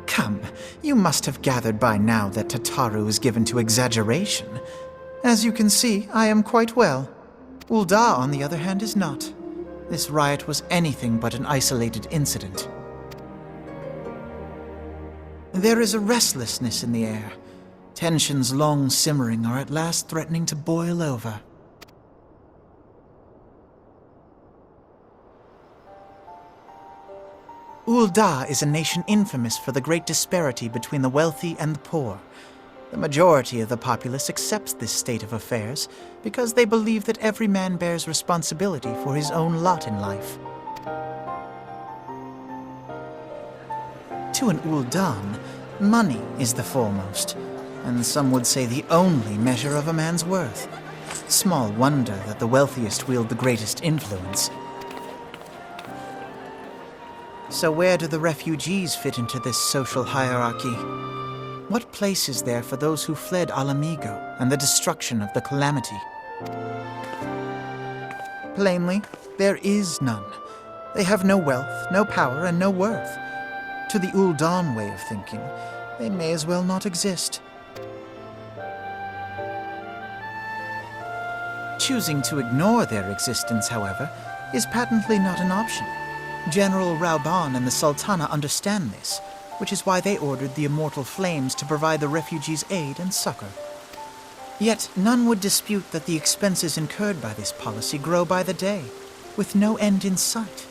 Come, you must have gathered by now that Tataru is given to exaggeration. As you can see, I am quite well. Ul'dah, on the other hand, is not. This riot was anything but an isolated incident. There is a restlessness in the air. Tensions long simmering are at last threatening to boil over. Ul'dah is a nation infamous for the great disparity between the wealthy and the poor. The majority of the populace accepts this state of affairs because they believe that every man bears responsibility for his own lot in life. To an Ul'dan, money is the foremost, and some would say the only measure of a man's worth. Small wonder that the wealthiest wield the greatest influence. So where do the refugees fit into this social hierarchy? What place is there for those who fled Alamigo and the destruction of the Calamity? Plainly, there is none. They have no wealth, no power, and no worth. To the Ul'dan way of thinking, they may as well not exist. Choosing to ignore their existence, however, is patently not an option. General Rauban and the Sultana understand this, which is why they ordered the Immortal Flames to provide the refugees aid and succor. Yet none would dispute that the expenses incurred by this policy grow by the day, with no end in sight.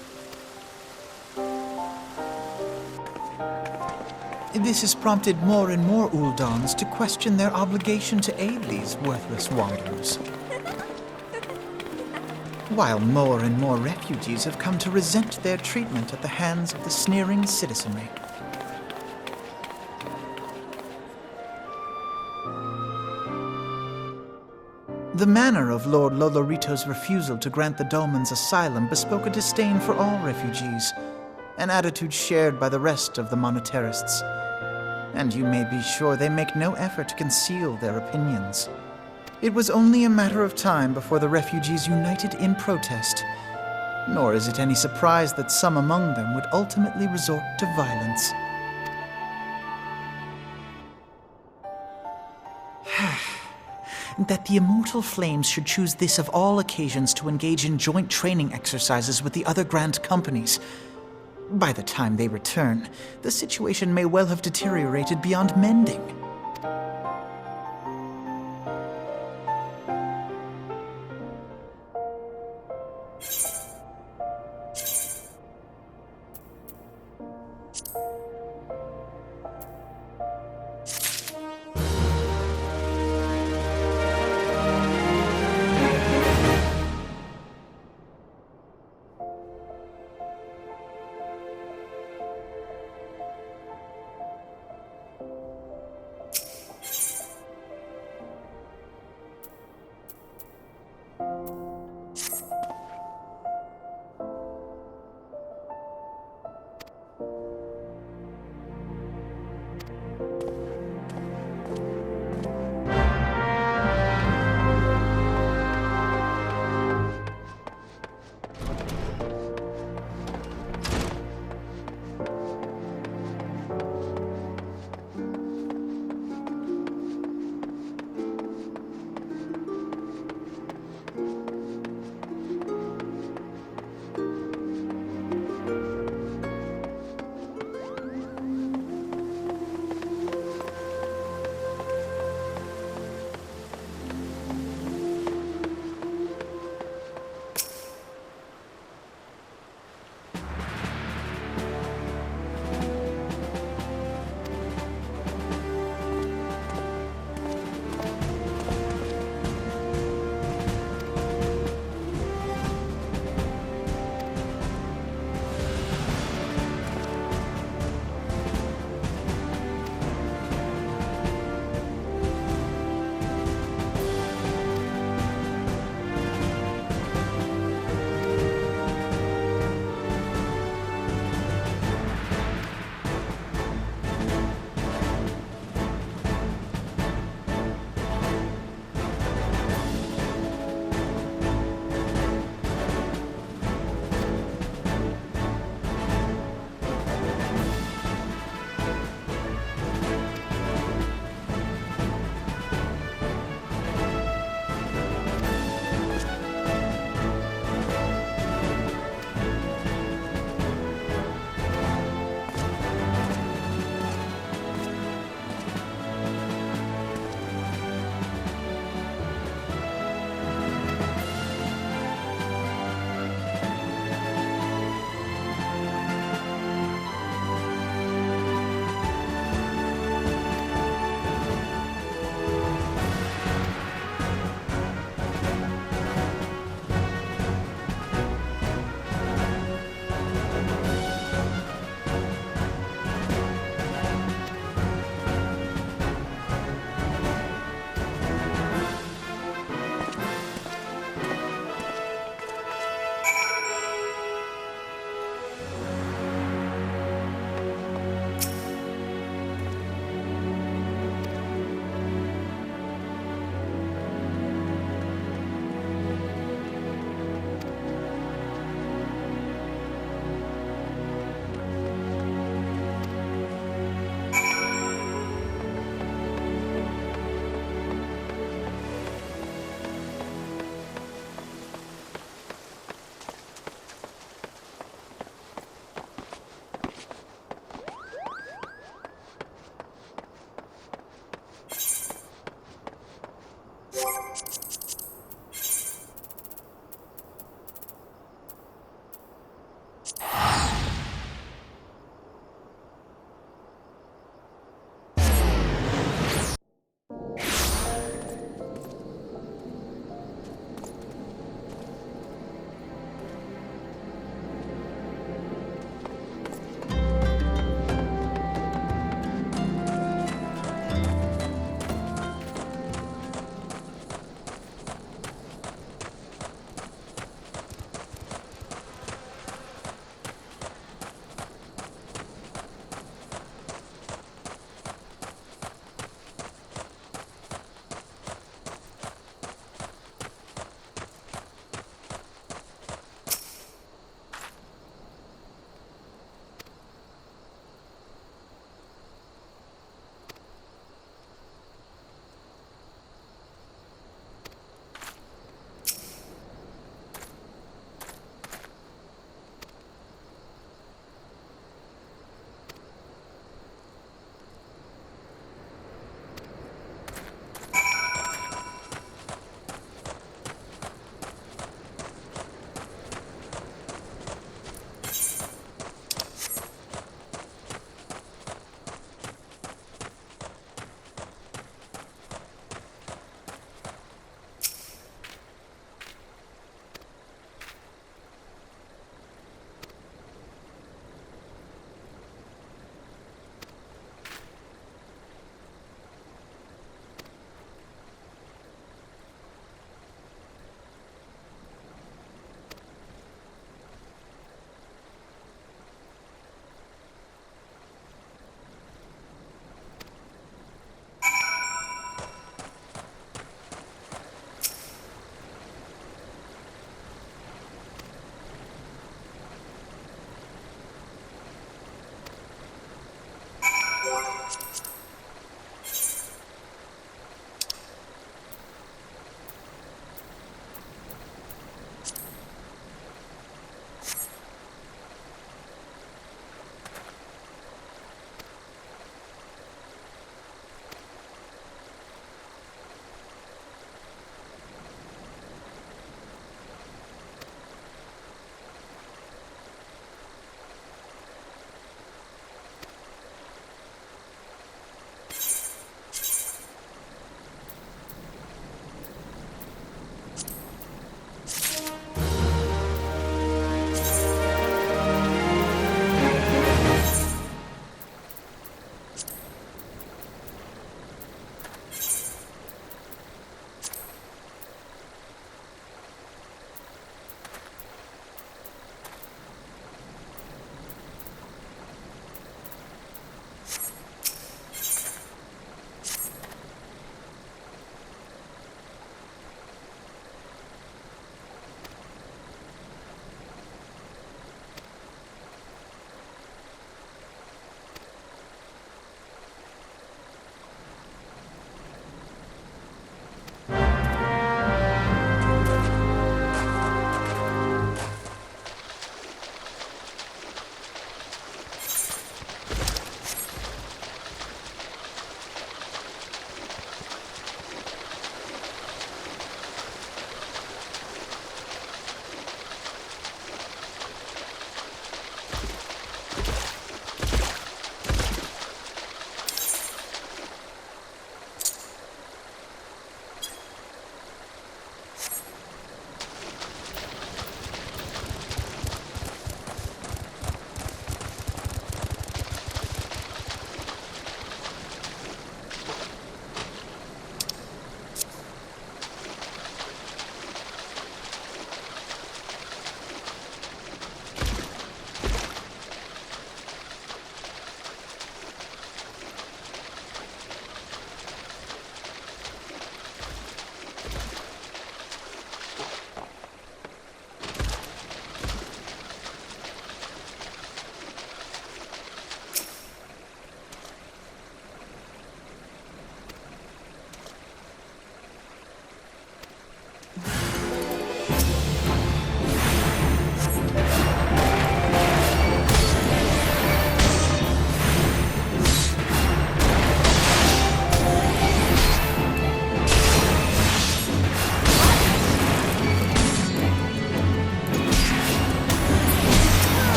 This has prompted more and more Uldans to question their obligation to aid these worthless wanderers, while more and more refugees have come to resent their treatment at the hands of the sneering citizenry. The manner of Lord Lolorito's refusal to grant the Dolmens asylum bespoke a disdain for all refugees, an attitude shared by the rest of the monetarists. And you may be sure they make no effort to conceal their opinions. It was only a matter of time before the refugees united in protest, nor is it any surprise that some among them would ultimately resort to violence. That the Immortal Flames should choose this of all occasions to engage in joint training exercises with the other Grand Companies. By the time they return, the situation may well have deteriorated beyond mending.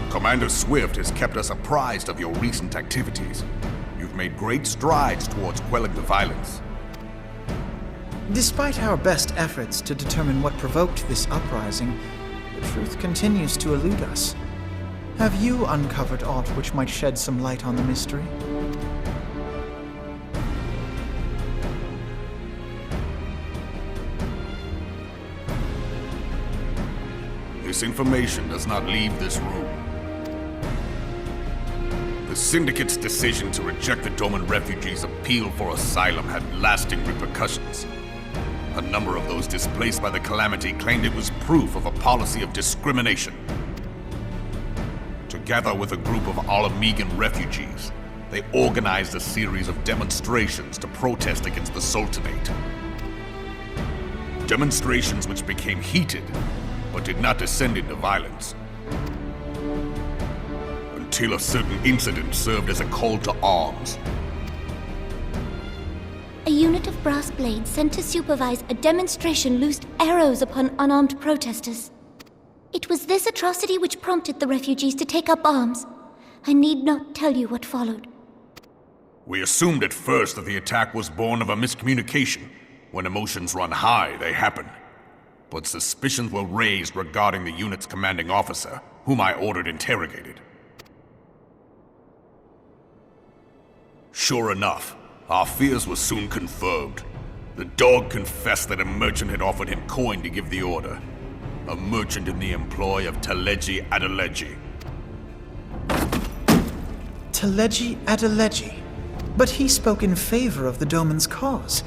Commander Swift has kept us apprised of your recent activities. You've made great strides towards quelling the violence. Despite our best efforts to determine what provoked this uprising, the truth continues to elude us. Have you uncovered aught which might shed some light on the mystery? This information does not leave this room. The Syndicate's decision to reject the Doman refugees' appeal for asylum had lasting repercussions. A number of those displaced by the calamity claimed it was proof of a policy of discrimination. Together with a group of Alamegan refugees, they organized a series of demonstrations to protest against the Sultanate. Demonstrations which became heated, but did not descend into violence. Until a certain incident served as a call to arms. A unit of brass blades sent to supervise a demonstration loosed arrows upon unarmed protesters. It was this atrocity which prompted the refugees to take up arms. I need not tell you what followed. We assumed at first that the attack was born of a miscommunication. When emotions run high, they happen. But suspicions were raised regarding the unit's commanding officer, whom I ordered interrogated. Sure enough, our fears were soon confirmed. The dog confessed that a merchant had offered him coin to give the order. A merchant in the employ of Teleji Adeleji. Teleji Adeleji? But he spoke in favor of the Doman's cause,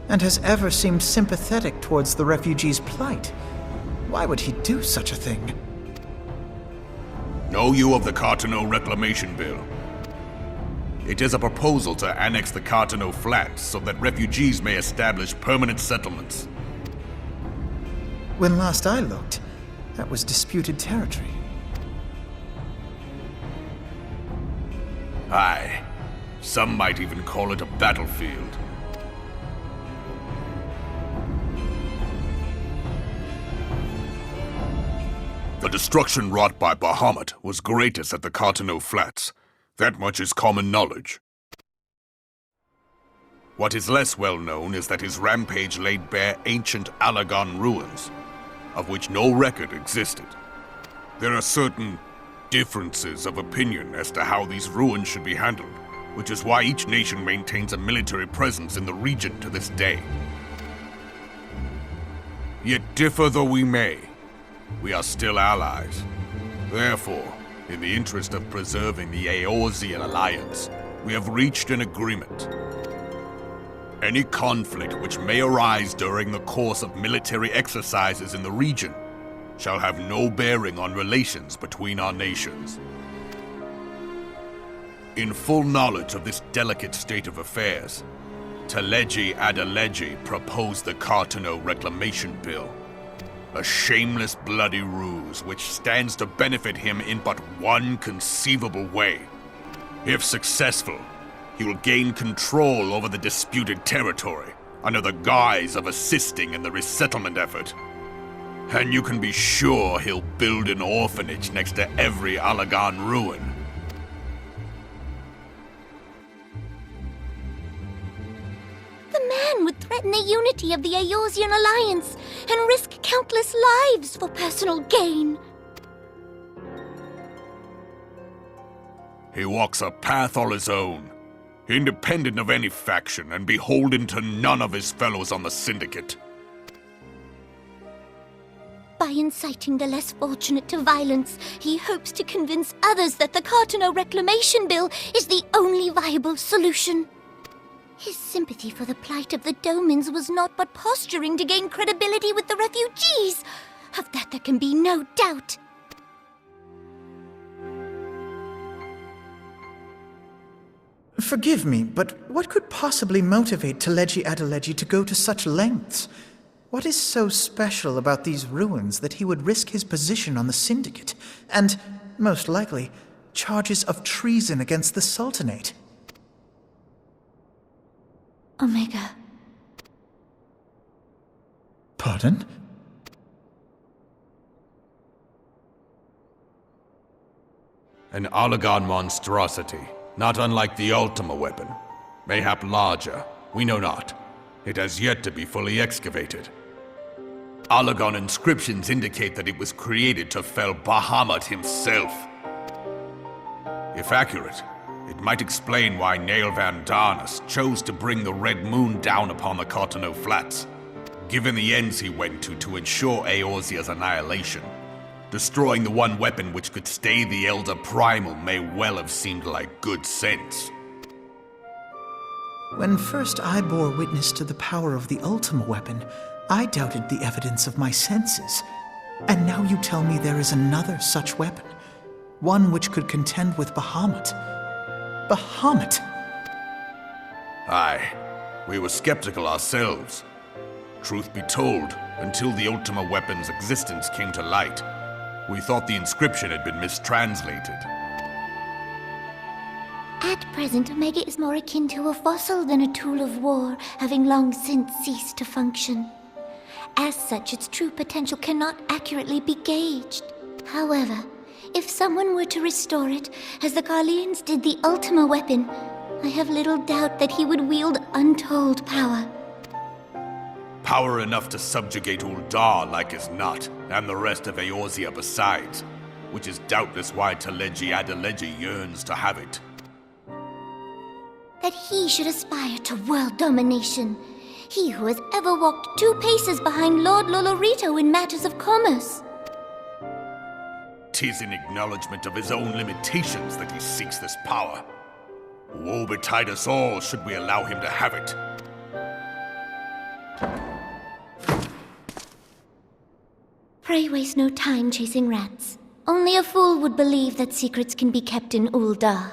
and has ever seemed sympathetic towards the refugees' plight. Why would he do such a thing? Know you of the Cartano Reclamation Bill? It is a proposal to annex the Cartano Flats so that refugees may establish permanent settlements. When last I looked, that was disputed territory. Aye. Some might even call it a battlefield. The destruction wrought by Bahamut was greatest at the Cartano Flats. That much is common knowledge. What is less well known is that his rampage laid bare ancient Alagon ruins, of which no record existed. There are certain differences of opinion as to how these ruins should be handled, which is why each nation maintains a military presence in the region to this day. Yet differ though we may, we are still allies. Therefore, in the interest of preserving the Eorzean alliance, we have reached an agreement. Any conflict which may arise during the course of military exercises in the region shall have no bearing on relations between our nations. In full knowledge of this delicate state of affairs, Teleji Adeleji proposed the Cartano Reclamation Bill. A shameless bloody ruse which stands to benefit him in but one conceivable way. If successful, he will gain control over the disputed territory under the guise of assisting in the resettlement effort. And you can be sure he'll build an orphanage next to every Alagon ruin. The man would threaten the unity of the Eorzean alliance and risk countless lives for personal gain. He walks a path all his own, independent of any faction and beholden to none of his fellows on the Syndicate. By inciting the less fortunate to violence, he hopes to convince others that the Cartano Reclamation Bill is the only viable solution. His sympathy for the plight of the Domans was not but posturing to gain credibility with the refugees. Of that there can be no doubt. Forgive me, but what could possibly motivate Teleji Adeleji to go to such lengths? What is so special about these ruins that he would risk his position on the Syndicate, and, most likely, charges of treason against the Sultanate? Omega. Pardon? An Oligon monstrosity, not unlike the Ultima weapon. Mayhap larger, we know not. It has yet to be fully excavated. Oligon inscriptions indicate that it was created to fell Bahamut himself. If accurate, it might explain why Nail Van Darnus chose to bring the Red Moon down upon the Cotonou Flats, given the ends he went to ensure Eorzea's annihilation. Destroying the one weapon which could stay the Elder Primal may well have seemed like good sense. When first I bore witness to the power of the Ultima weapon, I doubted the evidence of my senses. And now you tell me there is another such weapon, one which could contend with Bahamut. Bahamut! Aye, we were skeptical ourselves. Truth be told, until the Ultima weapon's existence came to light, we thought the inscription had been mistranslated. At present, Omega is more akin to a fossil than a tool of war, having long since ceased to function. As such, its true potential cannot accurately be gauged. However, if someone were to restore it, as the Garleans did the Ultima weapon, I have little doubt that he would wield untold power. Power enough to subjugate Uldar like as not, and the rest of Eorzea besides, which is doubtless why Teleji Adeleji yearns to have it. That he should aspire to world domination. He who has ever walked 2 paces behind Lord Lolorito in matters of commerce. 'Tis in acknowledgement of his own limitations that he seeks this power. Woe betide us all should we allow him to have it. Pray waste no time chasing rats. Only a fool would believe that secrets can be kept in Uldar.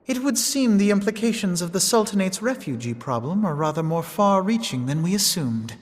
It would seem the implications of the Sultanate's refugee problem are rather more far-reaching than we assumed.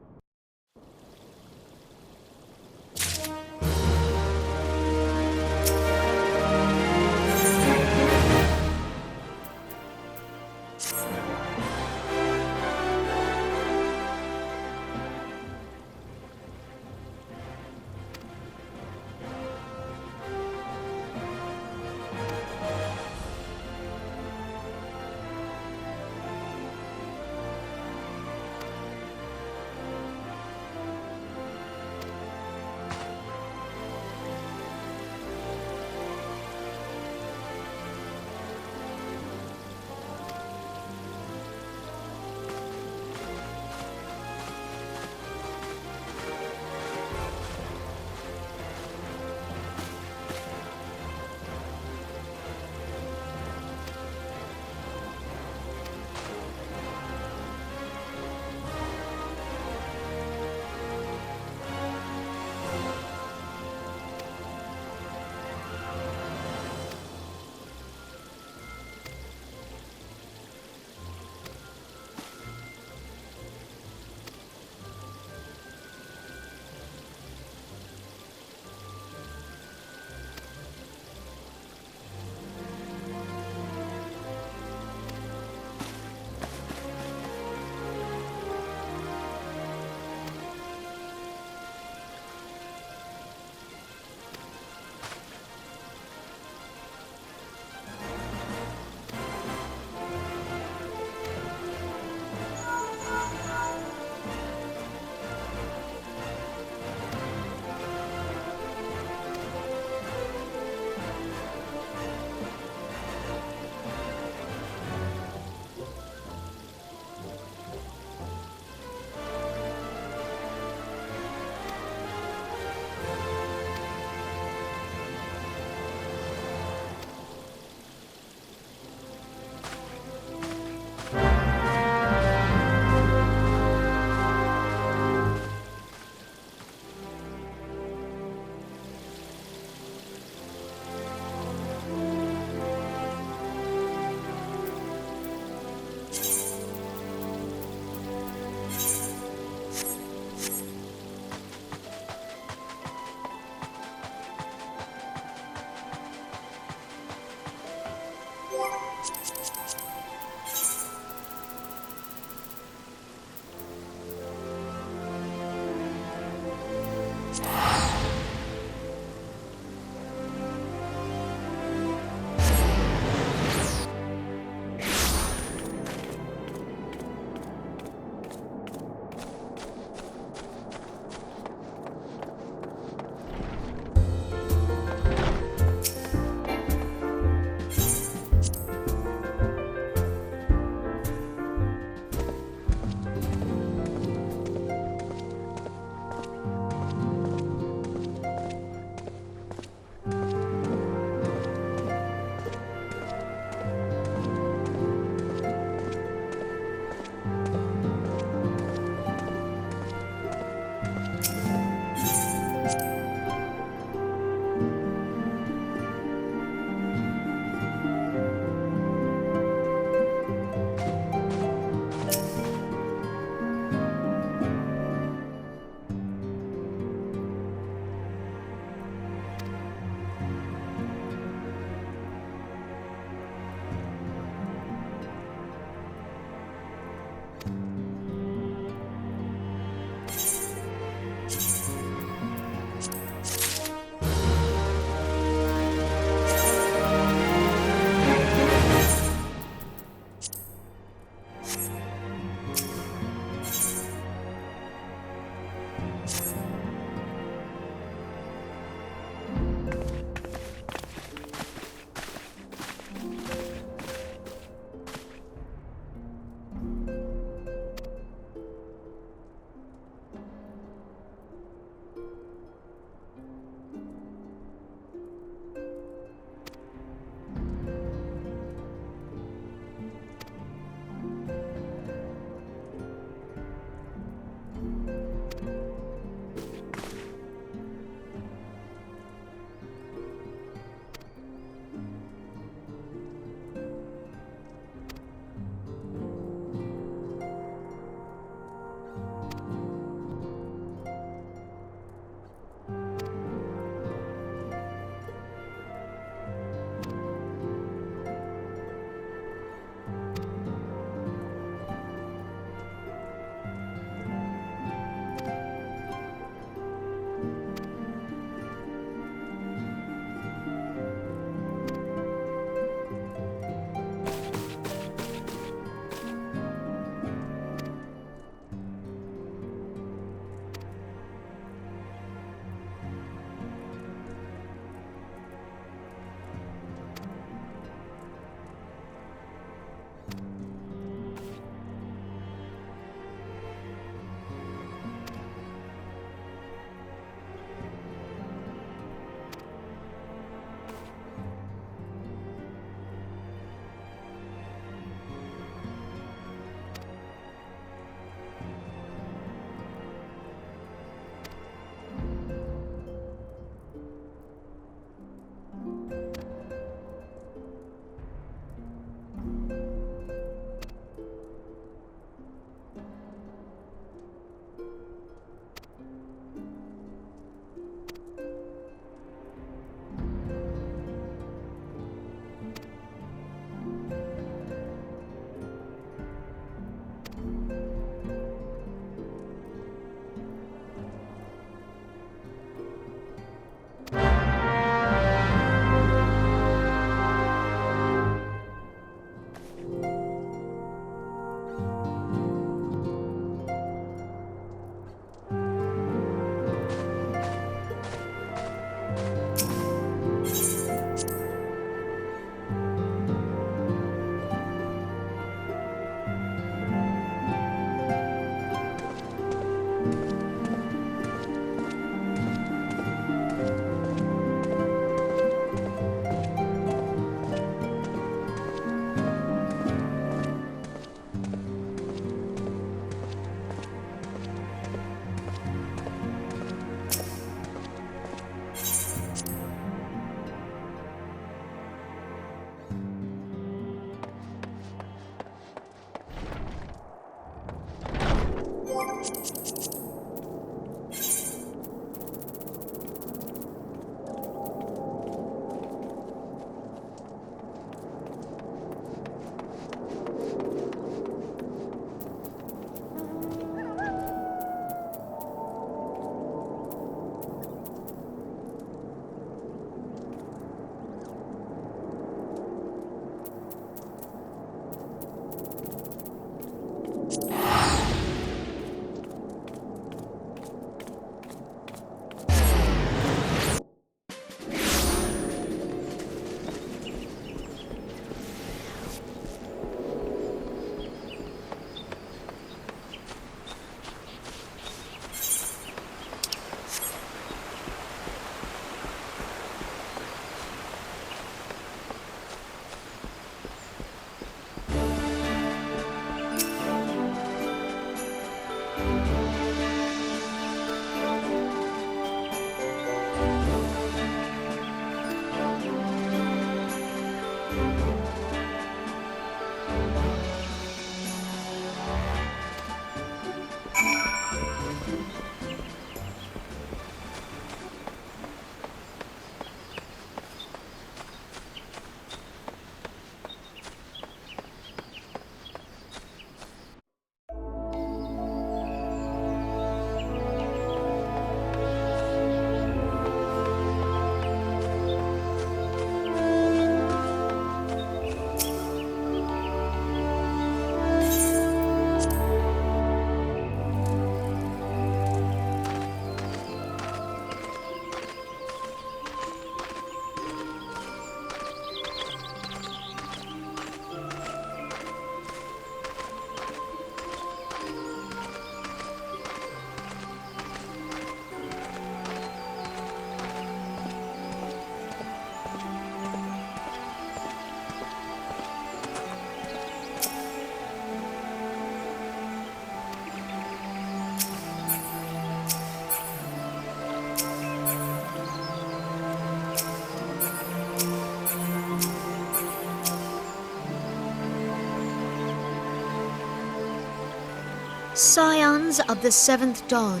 Scions of the Seventh Dawn,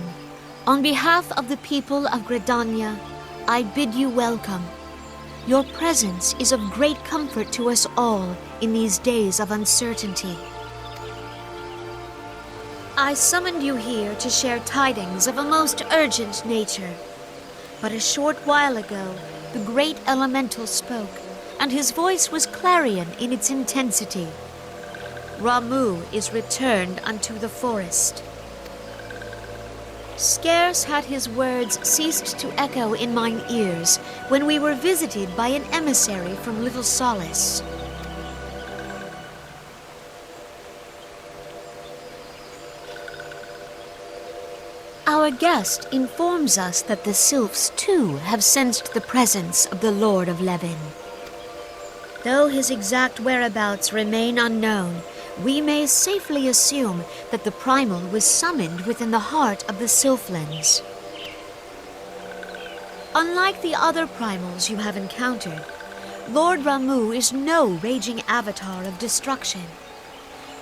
on behalf of the people of Gridania, I bid you welcome. Your presence is of great comfort to us all in these days of uncertainty. I summoned you here to share tidings of a most urgent nature. But a short while ago, the great elemental spoke, and his voice was clarion in its intensity. Ramuh is returned unto the forest. Scarce had his words ceased to echo in mine ears when we were visited by an emissary from Little Solace. Our guest informs us that the sylphs too have sensed the presence of the Lord of Levin. Though his exact whereabouts remain unknown, we may safely assume that the primal was summoned within the heart of the Sylphlands. Unlike the other primals you have encountered, Lord Ramuh is no raging avatar of destruction.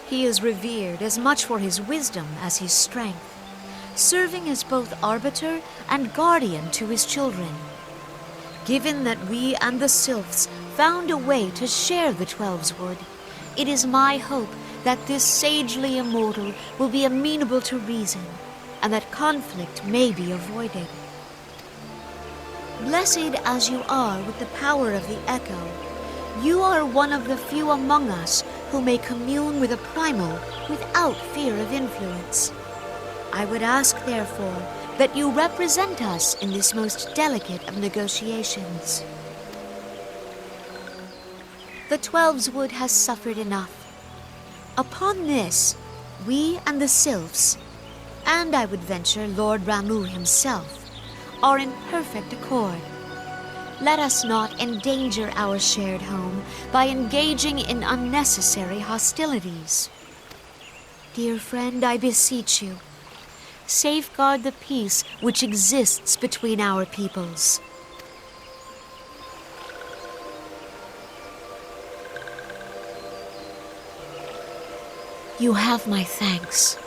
He is revered as much for his wisdom as his strength, serving as both arbiter and guardian to his children. Given that we and the Sylphs found a way to share the Twelveswood, it is my hope that this sagely immortal will be amenable to reason, and that conflict may be avoided. Blessed as you are with the power of the Echo, you are one of the few among us who may commune with a primal without fear of influence. I would ask, therefore, that you represent us in this most delicate of negotiations. The Twelveswood has suffered enough. Upon this, we and the Sylphs, and I would venture Lord Ramuh himself, are in perfect accord. Let us not endanger our shared home by engaging in unnecessary hostilities. Dear friend, I beseech you, safeguard the peace which exists between our peoples. You have my thanks.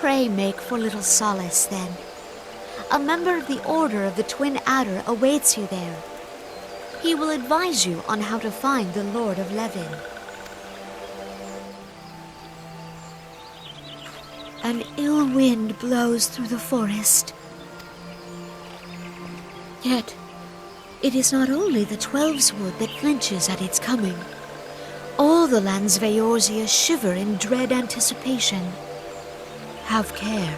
Pray make for little solace, then. A member of the Order of the Twin Adder awaits you there. He will advise you on how to find the Lord of Levin. An ill wind blows through the forest. Yet, it is not only the Twelves Wood that flinches at its coming. All the lands of Eorzea shiver in dread anticipation. Have care.